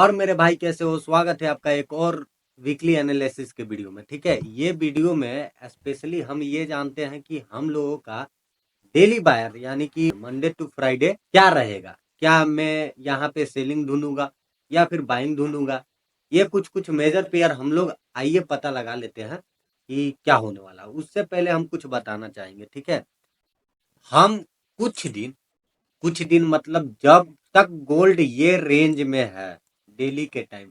और मेरे भाई कैसे हो? स्वागत है आपका एक और वीकली एनालिसिस के वीडियो में। ठीक है, ये वीडियो में स्पेशली हम ये जानते हैं कि हम लोगों का डेली बायर यानी कि मंडे टू फ्राइडे क्या रहेगा। क्या मैं यहाँ पे सेलिंग ढूंढूंगा या फिर बाइंग ढूंढूंगा? ये कुछ कुछ मेजर पेयर हम लोग आइए पता लगा लेते हैं कि क्या होने वाला है। उससे पहले हम कुछ बताना चाहेंगे। ठीक है, हम कुछ दिन मतलब जब तक गोल्ड ये रेंज में है, डेली के टाइम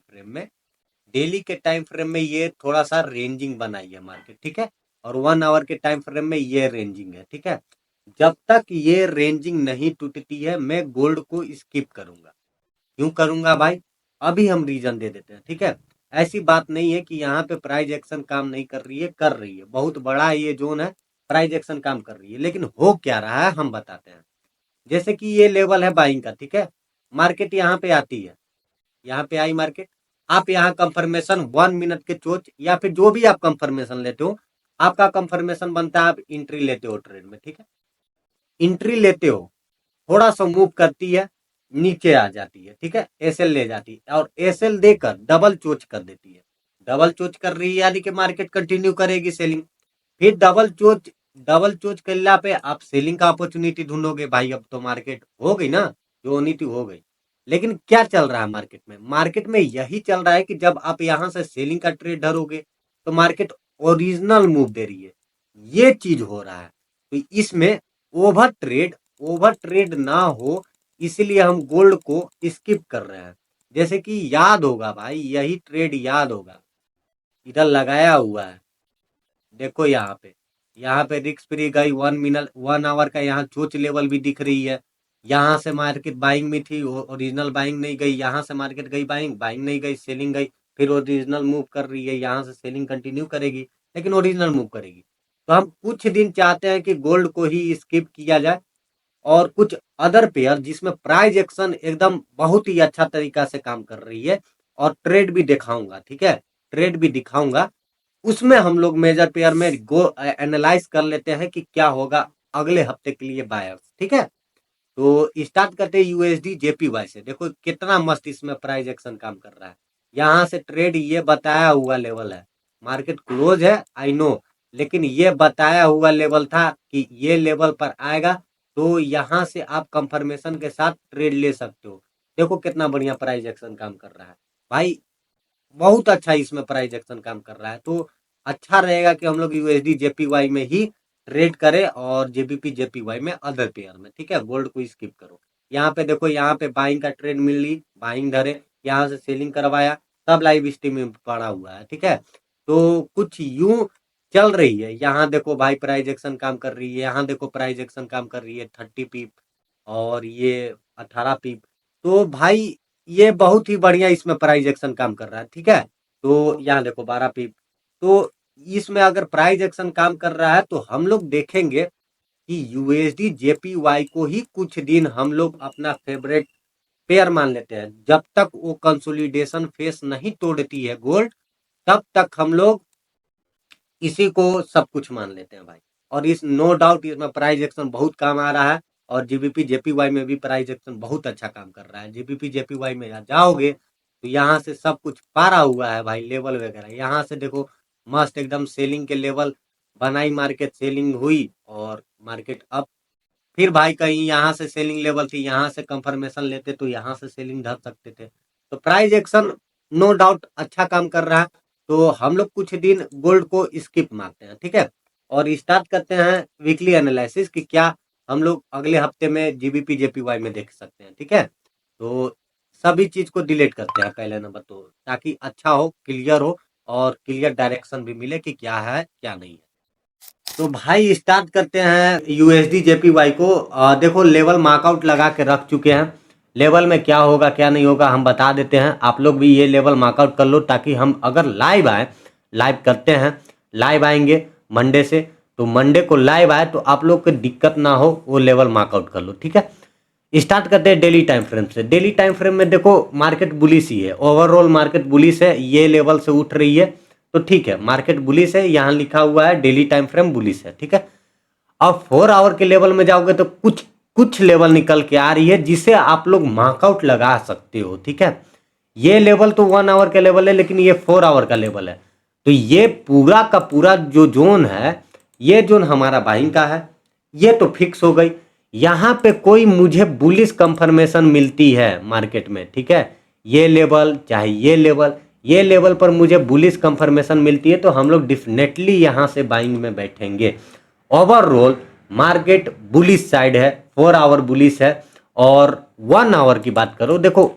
फ्रेम में, ये थोड़ा सा रेंजिंग बनाई है मार्केट। ठीक है, और 1 आवर के टाइम फ्रेम में ये रेंजिंग है। ठीक है, जब तक ये रेंजिंग नहीं टूटती है मैं गोल्ड को स्किप करूंगा। क्यों करूंगा भाई? अभी हम रीजन दे देते हैं। ठीक है, ऐसी बात नहीं है कि यहाँ पे प्राइस एक्शन काम नहीं कर रही है, कर रही है। बहुत बड़ा ये जोन है, प्राइस एक्शन काम कर रही है, लेकिन हो क्या रहा है हम बताते हैं। जैसे कि ये लेवल है बाइंग का। ठीक है, मार्केट यहाँ पे आती है, यहाँ पे आई मार्केट, आप यहाँ कंफर्मेशन 1 मिनट के चोच या फिर जो भी आप कंफर्मेशन लेते हो, आपका कंफर्मेशन बनता है, आप एंट्री लेते हो ट्रेड में। ठीक है, एंट्री लेते हो, थोड़ा सा मूव करती है, नीचे आ जाती है। ठीक है, एसएल ले जाती है और एसएल देकर डबल चोच कर देती है। डबल चोच कर रही है यानी कि मार्केट कंटिन्यू करेगी सेलिंग। फिर डबल चोच करला पे आप सेलिंग का अपॉर्चुनिटी ढूंढोगे। भाई अब तो मार्केट हो गई ना, जो होनी थी हो गई। लेकिन क्या चल रहा है मार्केट में? मार्केट में यही चल रहा है कि जब आप यहां से सेलिंग का ट्रेड धरोगे तो मार्केट ओरिजिनल मूव दे रही है। ये चीज हो रहा है। तो इसमें ओवर ट्रेड ना हो, इसलिए हम गोल्ड को स्किप कर रहे हैं। जैसे कि याद होगा भाई, यही ट्रेड याद होगा, इधर लगाया हुआ है। देखो यहाँ पे रिक्स फ्री गई 1 मिनट 1 आवर का, यहाँ चोच लेवल भी दिख रही है। यहाँ से मार्केट बाइंग में थी, ओरिजिनल बाइंग नहीं गई। यहाँ से मार्केट गई बाइंग, बाइंग नहीं गई, सेलिंग गई। फिर ओरिजिनल मूव कर रही है, यहाँ से सेलिंग कंटिन्यू करेगी, लेकिन ओरिजिनल मूव करेगी। तो हम कुछ दिन चाहते हैं कि गोल्ड को ही स्किप किया जाए और कुछ अदर पेयर जिसमें प्राइस एक्शन एकदम बहुत ही अच्छा तरीका से काम कर रही है, और ट्रेड भी दिखाऊंगा। ठीक है, ट्रेड भी दिखाऊंगा। उसमें हम लोग मेजर पेयर में गो एनालाइज कर लेते हैं कि क्या होगा अगले हफ्ते के लिए बायर्स। ठीक है, तो स्टार्ट करते हैं यूएसडी जेपीवाई से। देखो कितना मस्त इसमें प्राइस एक्शन काम कर रहा है। यहाँ से ट्रेड ये बताया हुआ लेवल है, मार्केट क्लोज है आई नो, लेकिन ये बताया हुआ लेवल था कि ये लेवल पर आएगा तो यहाँ से आप कंफर्मेशन के साथ ट्रेड ले सकते हो। देखो कितना बढ़िया प्राइस एक्शन काम कर रहा है भाई, बहुत अच्छा इसमें प्राइस एक्शन काम कर रहा है। तो अच्छा रहेगा कि हम लोग यूएसडी जेपीवाई में ही ट्रेड करें और जेबीपी जेपीवाई में अदर पेयर में। ठीक है, गोल्ड को स्किप करो। यहाँ पे देखो, यहाँ पे बाइंग का ट्रेड मिल ली, बाइंग धरे, यहाँ से सेलिंग करवाया, तब लाइव स्ट्रीम में पड़ा हुआ है। ठीक है, तो कुछ यूं चल रही है। यहाँ देखो भाई प्राइस एक्शन काम कर रही है, यहाँ देखो प्राइस एक्शन काम कर रही है 30 पीप और ये 18 पीप। तो भाई ये बहुत ही बढ़िया इसमें प्राइस एक्शन काम कर रहा है। ठीक है, तो यहाँ देखो 12 पीप। तो इसमें अगर प्राइस एक्शन काम कर रहा है तो हम लोग देखेंगे कि यूएसडी जेपीवाई को ही कुछ दिन हम लोग अपना फेवरेट पेयर मान लेते हैं। जब तक वो कंसोलिडेशन फेस नहीं तोड़ती है गोल्ड, तब तक हम लोग इसी को सब कुछ मान लेते हैं भाई। और इस नो डाउट इसमें प्राइस एक्शन बहुत काम आ रहा है, और जीबीपी जेपीवाई में भी प्राइस एक्शन बहुत अच्छा काम कर रहा है। जीबीपी जेपीवाई में जाओगे तो यहाँ से सब कुछ पारा हुआ है भाई, लेवल वगैरह। यहाँ से देखो मस्त एकदम सेलिंग के लेवल बनाई, मार्केट सेलिंग हुई और मार्केट अप। फिर भाई कहीं यहाँ से सेलिंग लेवल थी, यहाँ से कंफर्मेशन लेते तो यहाँ से सेलिंग धर सकते थे। तो प्राइस एक्शन नो डाउट अच्छा काम कर रहा है। तो हम लोग कुछ दिन गोल्ड को स्किप मारते हैं। ठीक है, और स्टार्ट करते हैं वीकली एनालिसिस कि क्या हम लोग अगले हफ्ते में जीबीपी जेपीवाई में देख सकते हैं। ठीक है, तो सभी चीज को डिलीट करते हैं पहले नंबर तो, ताकि अच्छा हो, क्लियर हो और क्लियर डायरेक्शन भी मिले कि क्या है क्या नहीं है। तो भाई स्टार्ट करते हैं यूएसडी जेपीवाई को। देखो लेवल मार्कआउट लगा के रख चुके हैं। लेवल में क्या होगा क्या नहीं होगा हम बता देते हैं, आप लोग भी ये लेवल मार्कआउट कर लो, ताकि हम अगर लाइव आए, लाइव करते हैं, लाइव आएंगे मंडे से, तो मंडे को लाइव आए तो आप लोग को दिक्कत ना हो, वो लेवल मार्कआउट कर लो। ठीक है, स्टार्ट करते हैं डेली टाइम फ्रेम से। डेली टाइम फ्रेम में देखो मार्केट बुलिश ही है, ओवरऑल मार्केट बुलिश है, ये लेवल से उठ रही है तो ठीक है, मार्केट बुलिश है, यहाँ लिखा हुआ है डेली टाइम फ्रेम बुलिश है। ठीक है, अब 4 आवर के लेवल में जाओगे तो कुछ कुछ लेवल निकल के आ रही है जिसे आप लोग मार्कआउट लगा सकते हो। ठीक है, ये लेवल तो 1 आवर का लेवल है, लेकिन ये 4 आवर का लेवल है। तो ये पूरा का पूरा जो जोन है, ये जोन हमारा बाइंग का है, ये तो फिक्स हो गई। यहाँ पे कोई मुझे बुलिश कंफर्मेशन मिलती है मार्केट में, ठीक है, ये लेवल चाहे ये लेवल पर मुझे बुलिश कंफर्मेशन मिलती है तो हम लोग डेफिनेटली यहाँ से बाइंग में बैठेंगे। ओवरऑल मार्केट बुलिश साइड है, 4 आवर बुलिश है। और 1 आवर की बात करो, देखो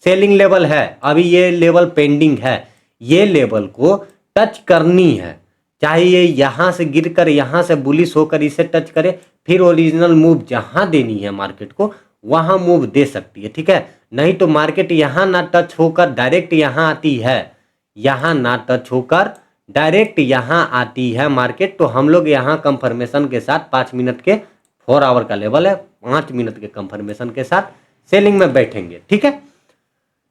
सेलिंग लेवल है, अभी ये लेवल पेंडिंग है, ये लेवल को टच करनी है, चाहे ये यहाँ से गिरकर यहाँ से बुलिश होकर इसे टच करे, फिर ओरिजिनल मूव जहाँ देनी है मार्केट को वहाँ मूव दे सकती है, ठीक है। नहीं तो मार्केट यहाँ ना टच होकर डायरेक्ट यहाँ आती है, यहाँ ना टच होकर डायरेक्ट यहाँ आती है मार्केट, तो हम लोग यहाँ कंफर्मेशन के साथ 5 मिनट के 4 आवर का लेवल है, 5 मिनट के कंफर्मेशन के साथ सेलिंग में बैठेंगे, ठीक है।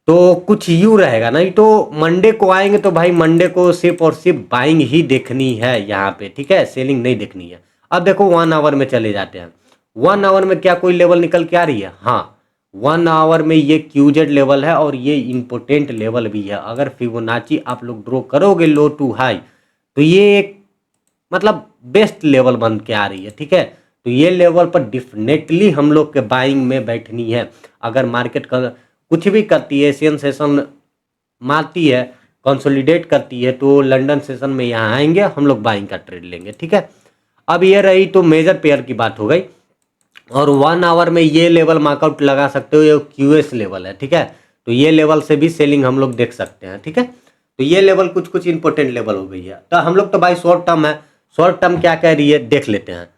तो कुछ यूं रहेगा, नहीं तो मंडे को आएंगे तो भाई मंडे को सिर्फ और सिर्फ बाइंग ही देखनी है यहाँ पे, ठीक है, सेलिंग नहीं देखनी है। अब देखो 1 आवर में चले जाते हैं। 1 आवर में क्या कोई लेवल निकल के आ रही है? हाँ, 1 आवर में ये क्यूजेड लेवल है और ये इंपोर्टेंट लेवल भी है। अगर फिबोनाची आप लोग ड्रॉ करोगे लो टू हाई तो ये एक मतलब बेस्ट लेवल बन के आ रही है, ठीक है। तो ये लेवल पर डेफिनेटली हम लोग के बाइंग में बैठनी है। अगर मार्केट का कुछ भी करती है, एशियन सेशन मारती है, कंसोलिडेट करती है, तो लंदन सेशन में यहाँ आएंगे, हम लोग बाइंग का ट्रेड लेंगे, ठीक है। अब ये रही तो मेजर पेयर की बात हो गई। और 1 आवर में ये लेवल मार्कआउट लगा सकते हो, ये क्यूएस लेवल है, ठीक है। तो ये लेवल से भी सेलिंग हम लोग देख सकते हैं, ठीक है। तो ये लेवल कुछ कुछ इंपॉर्टेंट लेवल हो गई है। तो हम लोग तो भाई शॉर्ट टर्म है, शॉर्ट टर्म क्या कह रही है देख लेते हैं।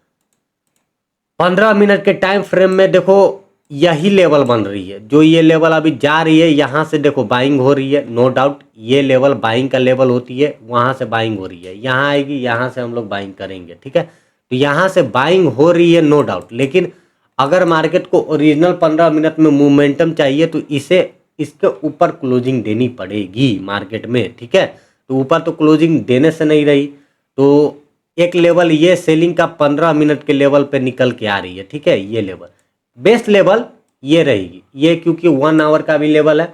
15 मिनट के टाइम फ्रेम में देखो यही लेवल बन रही है, जो ये लेवल अभी जा रही है, यहाँ से देखो बाइंग हो रही है, नो डाउट ये लेवल बाइंग का लेवल होती है, वहाँ से बाइंग हो रही है, यहाँ आएगी, यहाँ से हम लोग बाइंग करेंगे, ठीक है। तो यहाँ से बाइंग हो रही है नो डाउट, लेकिन अगर मार्केट को ओरिजिनल 15 मिनट में मोमेंटम चाहिए तो इसे इसके ऊपर क्लोजिंग देनी पड़ेगी मार्केट में, ठीक है। तो ऊपर तो क्लोजिंग देने से नहीं रही, तो एक लेवल ये सेलिंग का 15 मिनट के लेवल पे निकल के आ रही है, ठीक है। ये लेवल बेस्ट लेवल ये रहेगी, ये क्योंकि 1 आवर का भी लेवल है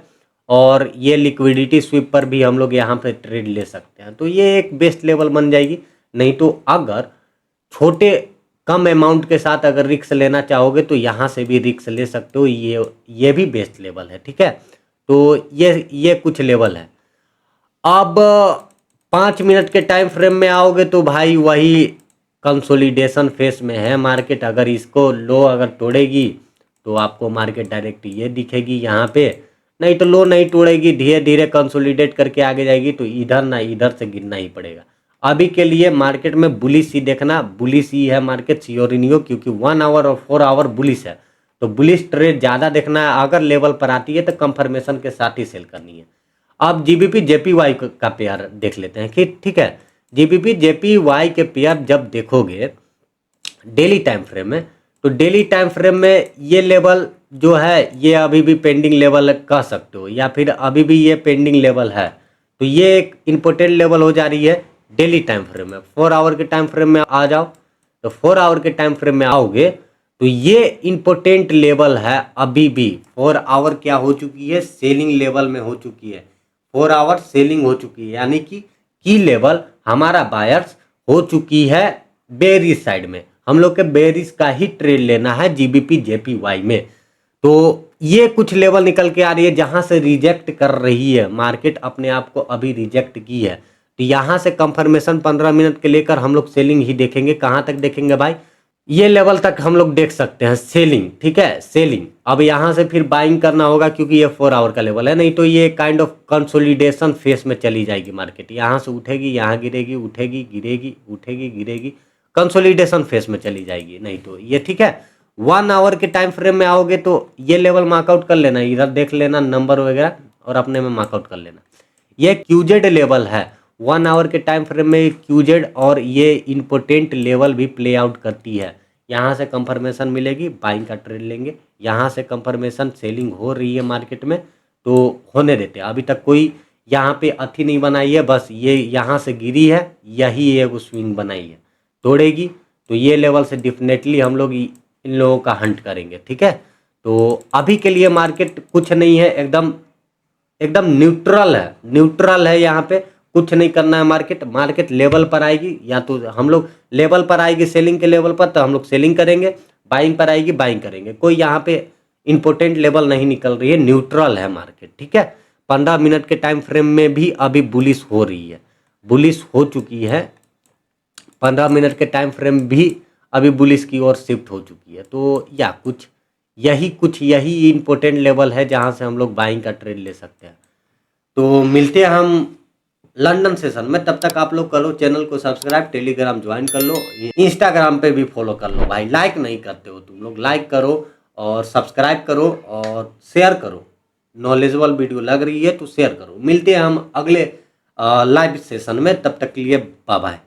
और ये लिक्विडिटी स्वीप पर भी हम लोग यहाँ पे ट्रेड ले सकते हैं, तो ये एक बेस्ट लेवल बन जाएगी। नहीं तो अगर छोटे कम अमाउंट के साथ अगर रिक्स लेना चाहोगे तो यहाँ से भी रिक्स ले सकते हो, ये भी बेस्ट लेवल है, ठीक है। तो ये कुछ लेवल है। अब 5 मिनट के टाइम फ्रेम में आओगे तो भाई वही कंसोलिडेशन फेस में है मार्केट। अगर इसको लो अगर तोड़ेगी तो आपको मार्केट डायरेक्ट ये दिखेगी यहाँ पे, नहीं तो लो नहीं तोड़ेगी, धीरे धीरे कंसोलिडेट करके आगे जाएगी, तो इधर ना इधर से गिरना ही पड़ेगा। अभी के लिए मार्केट में बुलिश ही देखना, बुलिश ही है मार्केट सियोरिनियो, क्योंकि 1 आवर और 4 आवर बुलिश है, तो बुलिश ट्रेड ज़्यादा देखना है। अगर लेवल पर आती है तो कंफर्मेशन के साथ ही सेल करनी है। अब जीबीपी जेपीवाई का पेयर देख लेते हैं कि ठीक है, जीबीपी जेपीवाई के पेयर जब देखोगे डेली टाइम फ्रेम में, तो डेली टाइम फ्रेम में ये लेवल जो है ये अभी भी पेंडिंग लेवल कह सकते हो, या फिर अभी भी ये पेंडिंग लेवल है। तो ये एक इम्पोर्टेंट लेवल हो जा रही है डेली टाइम फ्रेम में। 4 आवर के टाइम फ्रेम में आ जाओ, तो 4 आवर के टाइम फ्रेम में आओगे तो ये इम्पोर्टेंट लेवल है। अभी भी 4 आवर क्या हो चुकी है, सेलिंग लेवल में हो चुकी है, 4 आवर सेलिंग हो चुकी है, यानी कि की लेवल हमारा बायर्स हो चुकी है बेरिश साइड में। हम लोग के बेरिश का ही ट्रेड लेना है जीबीपी जेपीवाई में। तो ये कुछ लेवल निकल के आ रही है जहां से रिजेक्ट कर रही है मार्केट, अपने आप को अभी रिजेक्ट की है। तो यहाँ से कंफर्मेशन 15 मिनट के लेकर हम लोग सेलिंग ही देखेंगे। कहाँ तक देखेंगे भाई, ये लेवल तक हम लोग देख सकते हैं सेलिंग, ठीक है, सेलिंग। अब यहाँ से फिर बाइंग करना होगा क्योंकि ये 4 आवर का लेवल है, नहीं तो ये काइंड ऑफ कंसोलिडेशन फेस में चली जाएगी मार्केट। यहाँ से उठेगी, यहाँ गिरेगी, उठेगी गिरेगी, उठेगी गिरेगी, कंसोलिडेशन फेस में चली जाएगी। नहीं तो ये ठीक है। 1 आवर के टाइम फ्रेम में आओगे तो ये लेवल मार्कआउट कर लेना, इधर देख लेना नंबर वगैरह और अपने में मार्कआउट कर लेना। ये क्यूजेड लेवल है 1 आवर के टाइम फ्रेम में, क्यूजेड, और ये इम्पोर्टेंट लेवल भी प्ले आउट करती है। यहाँ से कंफर्मेशन मिलेगी, बाइंग का ट्रेड लेंगे। यहाँ से कंफर्मेशन सेलिंग हो रही है मार्केट में तो होने देते हैं। अभी तक कोई यहाँ पे अथी नहीं बनाई है, बस ये यहाँ से गिरी है, यही एक स्विंग बनाई है, तोड़ेगी तो ये लेवल से डेफिनेटली हम लोग इन लोगों का हंट करेंगे, ठीक है। तो अभी के लिए मार्केट कुछ नहीं है, एकदम एकदम न्यूट्रल है यहाँ पे, कुछ नहीं करना है। मार्केट लेवल पर आएगी, या तो हम लोग लेवल पर आएगी सेलिंग के लेवल पर तो हम लोग सेलिंग करेंगे, बाइंग पर आएगी बाइंग करेंगे। कोई यहाँ पे इंपॉर्टेंट लेवल नहीं निकल रही है, न्यूट्रल है मार्केट, ठीक है। 15 मिनट के टाइम फ्रेम में भी अभी बुलिश हो रही है, बुलिश हो चुकी है। 15 मिनट के टाइम फ्रेम भी अभी बुलिश की ओर शिफ्ट हो चुकी है। तो या यही इंपॉर्टेंट लेवल है जहां से हम लोग बाइंग का ट्रेड ले सकते हैं। तो मिलते हैं हम लंदन सेशन में, तब तक आप लोग करो चैनल को सब्सक्राइब, टेलीग्राम ज्वाइन कर लो, इंस्टाग्राम पे भी फॉलो कर लो। भाई लाइक नहीं करते हो तुम लोग, लाइक करो और सब्सक्राइब करो और शेयर करो। नॉलेजेबल वीडियो लग रही है तो शेयर करो। मिलते हैं हम अगले लाइव सेशन में, तब तक के लिए बाय बाय।